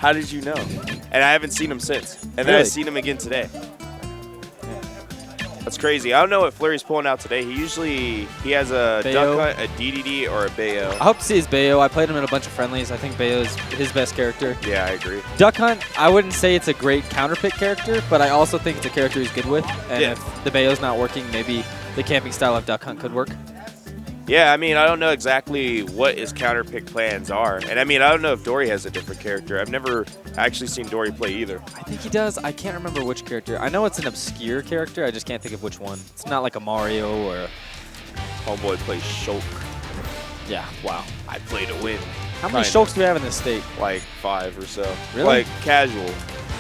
How did you know? And I haven't seen him since. And then I seen him again today. That's crazy. I don't know what Flurry's pulling out today. He has a Bayo. Duck Hunt, a DDD, or a Bayo. I hope to see his Bayo. I played him in a bunch of friendlies. I think Bayo is his best character. Yeah, I agree. Duck Hunt, I wouldn't say it's a great counterpick character, but I also think it's a character he's good with. And if the Bayo's not working, maybe the camping style of Duck Hunt could work. Yeah, I mean, I don't know exactly what his counterpick plans are. And I mean, I don't know if Dori has a different character. I've never actually seen Dori play either. I think he does. I can't remember which character. I know it's an obscure character. I just can't think of which one. It's not like a Mario or... Homeboy plays Shulk. Yeah, wow. I play to win. How many Shulks do we have in this state? Like 5 or so. Really? Like casual.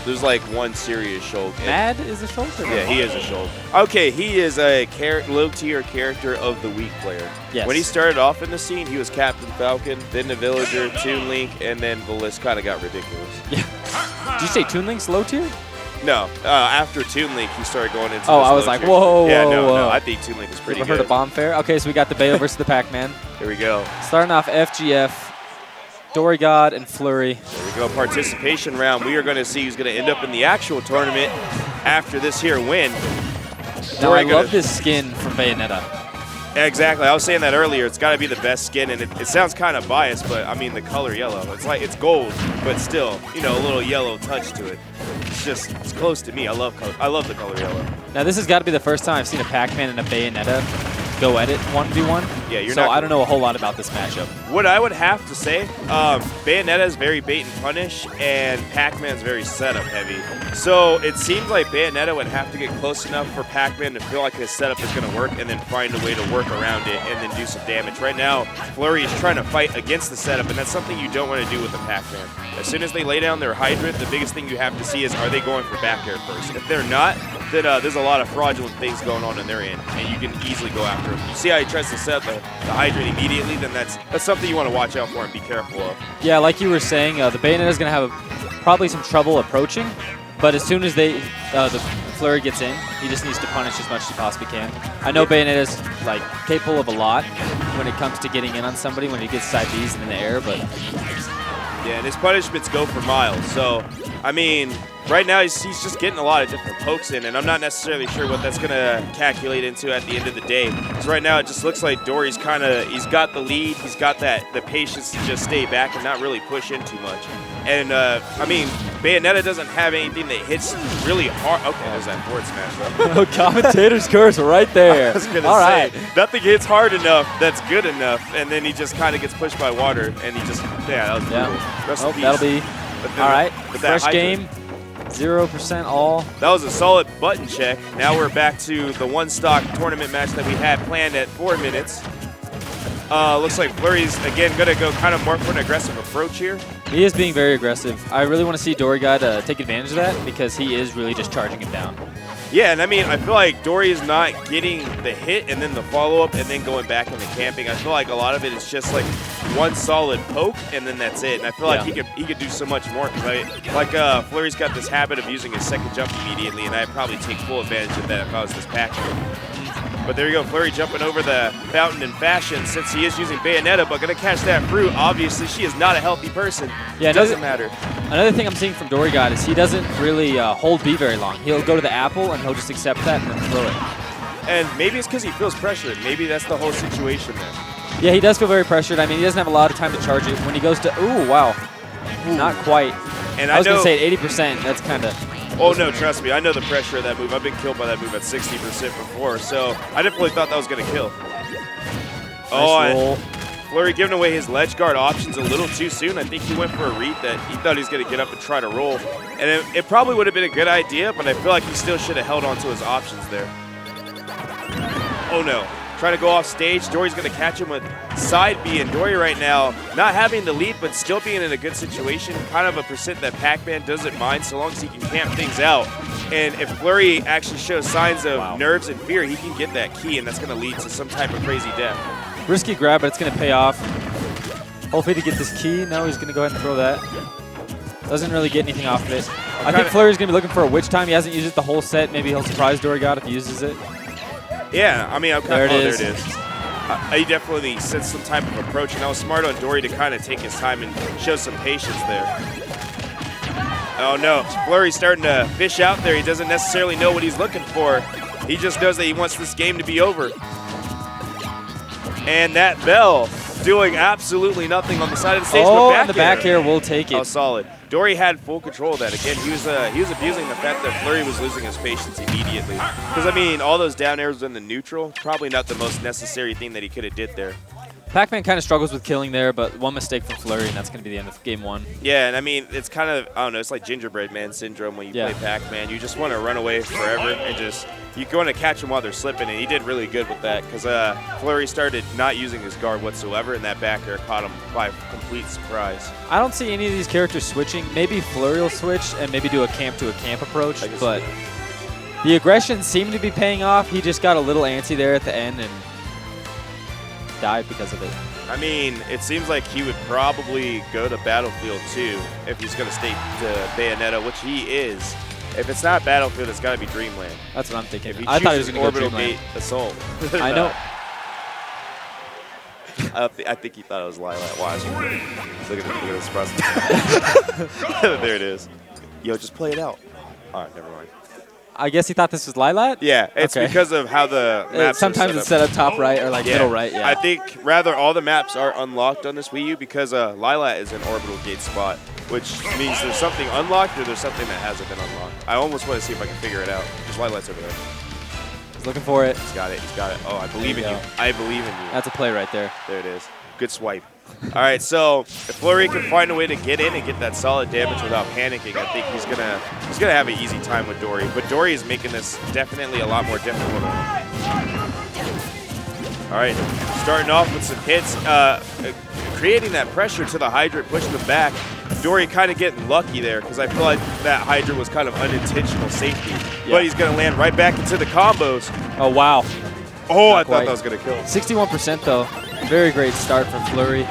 There's like one serious Shulk. Mad is a Shulk? Yeah, he is a Shulk. Okay, he is a low-tier character of the week player. Yes. When he started off in the scene, he was Captain Falcon, then the Villager, Toon Link, and then the list kind of got ridiculous. Yeah. Did you say Toon Link's low tier? No, after Toon Link, he started going into. Oh, I was like, whoa, yeah, whoa, no, I think Toon Link is pretty good. Ever heard of Bomb Fair? Okay, so we got the Bayo versus the Pac-Man. Here we go. Starting off FGF, Dori God, and Flurry. There we go, participation round. We are going to see who's going to end up in the actual tournament after this here win. Now, I love this skin from Bayonetta. Exactly. I was saying that earlier. It's got to be the best skin, and it sounds kind of biased, but I mean the color yellow. It's like it's gold, but still, you know, a little yellow touch to it. It's close to me. I love the color yellow. Now this has got to be the first time I've seen a Pac-Man and a Bayonetta go at it 1v1. Yeah, you're so not. I don't know a whole lot about this matchup. What I would have to say, Bayonetta is very bait and punish, and Pac-Man's very setup heavy. So it seems like Bayonetta would have to get close enough for Pac-Man to feel like his setup is going to work, and then find a way to work around it and then do some damage. Right now, Flurry is trying to fight against the setup, and that's something you don't want to do with the Pac-Man. As soon as they lay down their Hydrant, the biggest thing you have to see is, are they going for back air first? If they're not, then there's a lot of fraudulent things going on in their end, and you can easily go after them. You see how he tries to set up the Hydrant immediately, then that's something you want to watch out for and be careful of. Yeah, like you were saying, the Bayonetta is going to have probably some trouble approaching, but as soon as the Flurry gets in, he just needs to punish as much as he possibly can. I know Bayonetta is like capable of a lot when it comes to getting in on somebody when he gets side Bs in the air, but... Yeah, and his punishments go for miles. So, I mean, right now he's just getting a lot of different pokes in, and I'm not necessarily sure what that's going to calculate into at the end of the day. Because right now it just looks like Dori's he's got the lead, he's got the patience to just stay back and not really push in too much. And, I mean, Bayonetta doesn't have anything that hits really hard. Okay, there's that forward smash, though. Commentator's curse right there. I was going to say, nothing hits hard enough that's good enough, and then he just kind of gets pushed by water, and he just, that was brutal. That'll be, all right, fresh game, 0% all. That was a solid button check. Now we're back to the one-stock tournament match that we had planned at 4 minutes. Looks like Flurry's, again, going to go kind of more for an aggressive approach here. He is being very aggressive. I really want to see Dori God take advantage of that because he is really just charging him down. Yeah, and I mean, I feel like Dori is not getting the hit and then the follow-up and then going back into camping. I feel like a lot of it is just like one solid poke and then that's it. And I feel like he could do so much more. Like Flurry's got this habit of using his second jump immediately, and I'd probably take full advantage of that if I was this Pac-Man. But there you go, Flurry jumping over the fountain in fashion since he is using Bayonetta, but going to catch that fruit. Obviously, she is not a healthy person. Yeah, it doesn't matter. Another thing I'm seeing from Dori God is he doesn't really hold B very long. He'll go to the apple, and he'll just accept that and then throw it. And maybe it's because he feels pressured. Maybe that's the whole situation there. Yeah, he does feel very pressured. I mean, he doesn't have a lot of time to charge it. When he goes to, ooh, wow, not quite. And I was going to say at 80%, that's kind of... Oh, no, trust me. I know the pressure of that move. I've been killed by that move at 60% before, so I definitely thought that was going to kill. Nice roll. Flurry giving away his ledge guard options a little too soon. I think he went for a read that he thought he was going to get up and try to roll. And it probably would have been a good idea, but I feel like he still should have held on to his options there. Oh, no. Trying to go off stage. Dori's going to catch him with side B, and Dori right now not having the lead, but still being in a good situation. Kind of a percent that Pac-Man doesn't mind so long as he can camp things out. And if Flurry actually shows signs of nerves and fear, he can get that key, and that's going to lead to some type of crazy death. Risky grab, but it's going to pay off. Hopefully to get this key. Now he's going to go ahead and throw that. Doesn't really get anything off of it. I think Flurry's going to be looking for a witch time. He hasn't used it the whole set. Maybe he'll surprise Dori God if he uses it. Yeah, I mean, there it is. There He definitely sensed some type of approach, and that was smart on Dori to kind of take his time and show some patience there. Oh no, Flurry's starting to fish out there. He doesn't necessarily know what he's looking for. He just knows that he wants this game to be over. And that Bell doing absolutely nothing on the side of the stage. Oh, and the back air will take it. Oh, solid. Dori had full control of that. Again, he was abusing the fact that Flurry was losing his patience immediately. Because, I mean, all those down airs in the neutral, probably not the most necessary thing that he could have did there. Pac-Man kind of struggles with killing there, but one mistake from Flurry, and that's going to be the end of game 1. Yeah, and I mean, it's kind of, I don't know, it's like gingerbread man syndrome when you play Pac-Man. You just want to run away forever and just, you want to catch them while they're slipping, and he did really good with that because Flurry started not using his guard whatsoever, and that back air caught him by complete surprise. I don't see any of these characters switching. Maybe Flurry will switch and maybe do a camp-to-a-camp approach, but the aggression seemed to be paying off. He just got a little antsy there at the end and died because of it. I mean, it seems like he would probably go to Battlefield 2 if he's going to stay to Bayonetta, which he is. If it's not Battlefield, it's got to be Dreamland. That's what I'm thinking. If he I thought he was going to go Orbital Dreamland. Gate Assault. I know. I think he thought it was Lilac. Watch. Look at this process. There it is. Yo, just play it out. All right, never mind. I guess he thought this was Lilac? Yeah, it's because of how the maps sometimes it's set up top right or like middle right. Yeah. I think rather all the maps are unlocked on this Wii U because Lilac is an orbital gate spot, which means there's something unlocked or there's something that hasn't been unlocked. I almost want to see if I can figure it out because Lilac's over there. He's looking for it. He's got it. He's got it. Oh, I believe in you. I believe in you. That's a play right there. There it is. Good swipe. All right, so if Flurry can find a way to get in and get that solid damage without panicking, I think he's gonna have an easy time with Dori. But Dori is making this definitely a lot more difficult. All right, starting off with some hits, creating that pressure to the hydrant, pushing him back. Dori kind of getting lucky there because I feel like that hydrant was kind of unintentional safety. Yeah. But he's gonna land right back into the combos. Oh wow! Oh, I thought that was gonna kill. 61% though. Very great start from Flurry.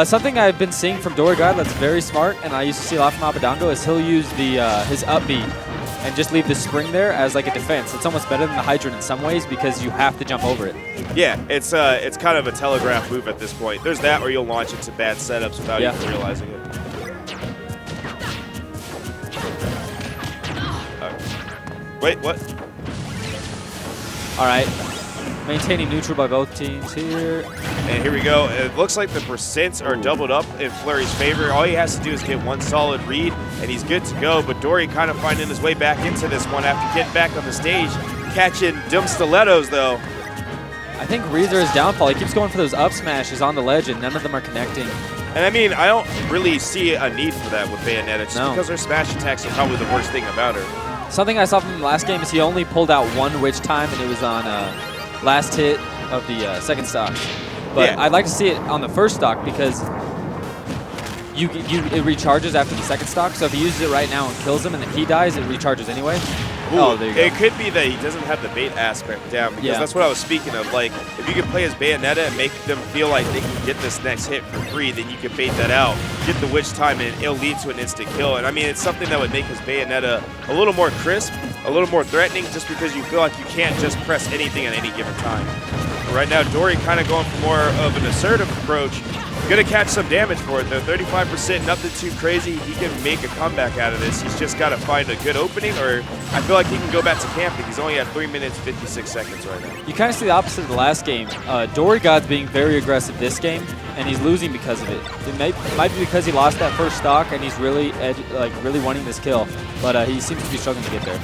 Something I've been seeing from Dori God that's very smart, and I used to see a lot from Abadango, is he'll use the his up B and just leave the spring there as like a defense. It's almost better than the hydrant in some ways because you have to jump over it. Yeah, it's kind of a telegraph move at this point. There's that, or you'll launch into bad setups without even realizing it. Wait, what? All right. Maintaining neutral by both teams here. And here we go. It looks like the percents are doubled up in Flurry's favor. All he has to do is get one solid read, and he's good to go. But Dori kind of finding his way back into this one after getting back on the stage. Catching dumb stilettos, though. I think reads are his downfall. He keeps going for those up smashes on the ledge, and none of them are connecting. And I mean, I don't really see a need for that with Bayonetta, just because her smash attacks are probably the worst thing about her. Something I saw from the last game is he only pulled out one witch time, and it was on last hit of the second stock. But I'd like to see it on the first stock because it recharges after the second stock. So if he uses it right now and kills him and then he dies, it recharges anyway. Ooh, oh, there you go. It could be that he doesn't have the bait aspect down because that's what I was speaking of. Like, if you can play as Bayonetta and make them feel like they can get this next hit for free, then you can bait that out, get the witch time, and it'll lead to an instant kill. And I mean, it's something that would make his Bayonetta a little more crisp, a little more threatening, just because you feel like you can't just press anything at any given time. But right now, Dori kind of going for more of an assertive approach. Gonna catch some damage for it though. 35%, nothing too crazy. He can make a comeback out of this. He's just got to find a good opening, or I feel like he can go back to camping. He's only at 3 minutes 56 seconds right now. You kind of see the opposite of the last game. Dori God's being very aggressive this game, and he's losing because of it. It might be because he lost that first stock, and he's really really wanting this kill, but he seems to be struggling to get there.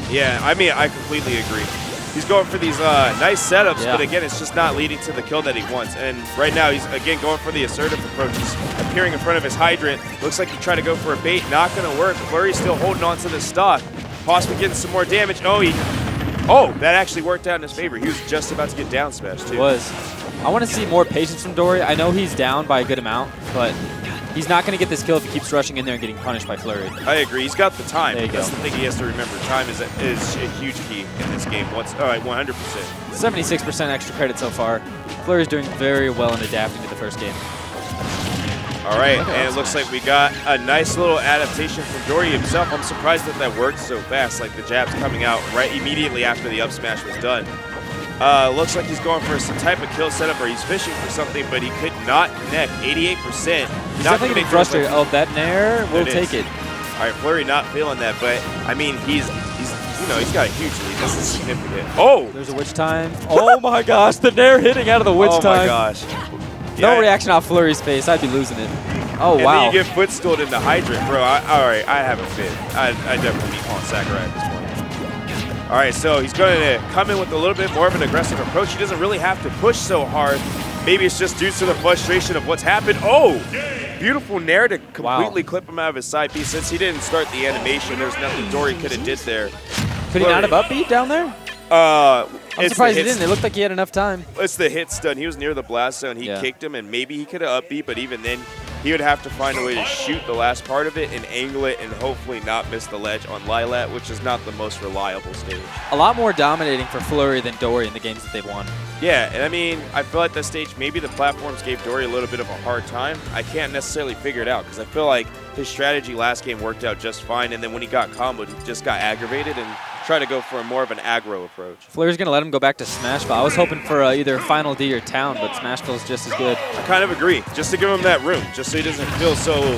Yeah, I mean, I completely agree. He's going for these nice setups, but again, it's just not leading to the kill that he wants. And right now, he's again going for the assertive approach. He's appearing in front of his hydrant. Looks like he tried to go for a bait. Not going to work. Flurry's still holding on to the stock. Possibly getting some more damage. Oh, that actually worked out in his favor. He was just about to get down smashed, too. He was. I want to see more patience from Dori. I know he's down by a good amount, but he's not going to get this kill if he keeps rushing in there and getting punished by Flurry. I agree. He's got the time. There you That's go. the thing he has to remember. Time is a huge key in this game. All right, 100%. 76% extra credit so far. Flurry's doing very well in adapting to the first game. All right, and it looks like we got a nice little adaptation from Dori himself. I'm surprised that worked so fast, like the jabs coming out right immediately after the up smash was done. Looks like he's going for some type of kill setup, or he's fishing for something, but he could not connect. 88%. He's definitely getting frustrated. Oh, that nair will take it. All right, Flurry not feeling that, but I mean, he's got a huge lead. This is significant. Oh! There's a witch time. Oh my gosh, the nair hitting out of the witch time. Oh my gosh. No reaction off Flurry's face. I'd be losing it. Oh, and wow. And then you get footstooled in the hydrant, bro. All right, I have a fit. I definitely need calling Sakurai at this point. All right, so he's going to come in with a little bit more of an aggressive approach. He doesn't really have to push so hard. Maybe it's just due to the frustration of what's happened. Oh, beautiful nair to completely clip him out of his side piece. Since he didn't start the animation, there's nothing Dori could have did there. Could he not have upbeat down there? I'm surprised he didn't. It looked like he had enough time. It's the hit stun. He was near the blast zone. He kicked him, and maybe he could have upbeat, but even then, he would have to find a way to shoot the last part of it and angle it and hopefully not miss the ledge on Lilat, which is not the most reliable stage. A lot more dominating for Flurry than Dori in the games that they've won. Yeah, and I mean, I feel like that stage, maybe the platforms gave Dori a little bit of a hard time. I can't necessarily figure it out because I feel like his strategy last game worked out just fine, and then when he got comboed, he just got aggravated and tried to go for more of an aggro approach. Flurry's going to let him go back to Smashville. I was hoping for either Final D or Town, but Smashville's just as good. I kind of agree, just to give him that room, just so he doesn't feel so,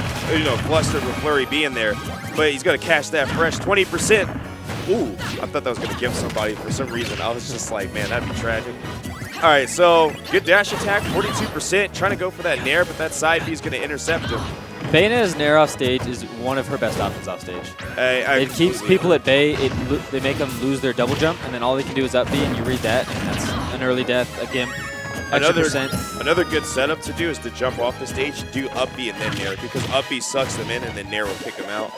flustered with Flurry being there. But he's got to cash that fresh 20%. Ooh, I thought that was going to give somebody for some reason. I was just like, man, that'd be tragic. All right, so good dash attack, 42%. Trying to go for that nair, but that side B is going to intercept him. Bayonetta's nair off stage is one of her best options off stage. It keeps people at bay. They make them lose their double jump, and then all they can do is up B, and you read that, and that's an early death. Again, another good setup to do is to jump off the stage, do up B, and then nair, because up B sucks them in, and then nair will kick them out.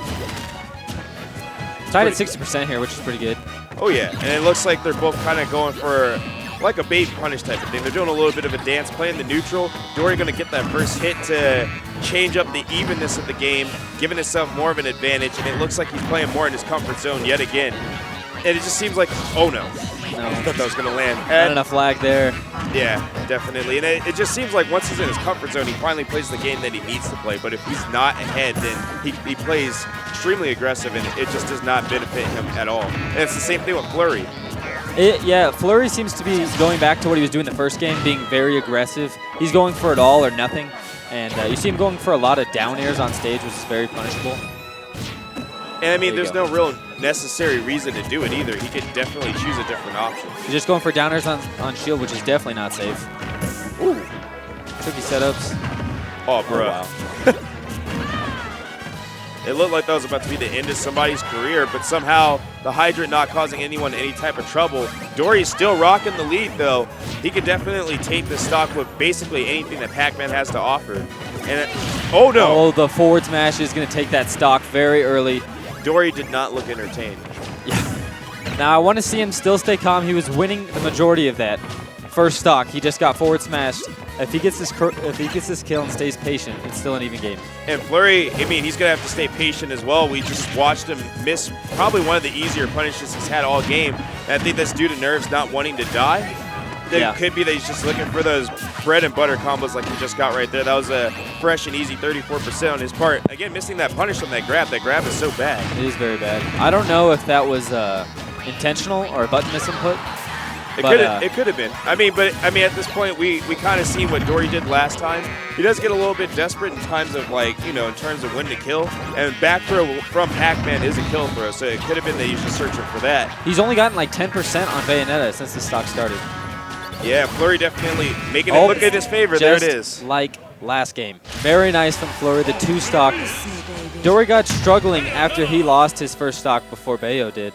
Tied at 60% here, which is pretty good. Oh, yeah, and it looks like they're both kind of going for like a bait punish type of thing. They're doing a little bit of a dance, playing the neutral. Dori going to get that first hit to change up the evenness of the game, giving himself more of an advantage, and it looks like he's playing more in his comfort zone yet again. And it just seems like, oh no. I thought that was going to land. Not enough lag there. Yeah, definitely. And it just seems like once he's in his comfort zone, he finally plays the game that he needs to play. But if he's not ahead, then he plays extremely aggressive, and it just does not benefit him at all. And it's the same thing with Flurry. Flurry seems to be going back to what he was doing the first game, being very aggressive. He's going for it all or nothing. And you see him going for a lot of down airs on stage, which is very punishable. And I mean, there's no real necessary reason to do it either. He could definitely choose a different option. He's just going for down airs on shield, which is definitely not safe. Ooh. Tricky setups. Oh, bro. Oh, wow. It looked like that was about to be the end of somebody's career, but somehow the hydrant not causing anyone any type of trouble. Dori's still rocking the lead, though. He could definitely take the stock with basically anything that Pac-Man has to offer. And oh, no. Oh, the forward smash is going to take that stock very early. Dori did not look entertained. Yeah. Now, I want to see him still stay calm. He was winning the majority of that first stock. He just got forward smashed. If he gets this kill and stays patient, it's still an even game. And Flurry, I mean, he's going to have to stay patient as well. We just watched him miss probably one of the easier punishes he's had all game. And I think that's due to nerves not wanting to die. It could be that he's just looking for those bread and butter combos like he just got right there. That was a fresh and easy 34% on his part. Again, missing that punish on that grab. That grab is so bad. It is very bad. I don't know if that was intentional or a button misinput. It could have been. I mean, at this point, we kind of seen what Dori did last time. He does get a little bit desperate in times of in terms of when to kill. And back throw from Pac-Man is a kill throw, so it could have been that he's just searching for that. He's only gotten like 10% on Bayonetta since the stock started. Yeah, Flurry definitely making it look in his favor. There it is. Like last game. Very nice from Flurry, the 2 stock. Dori got struggling after he lost his first stock before Bayo did.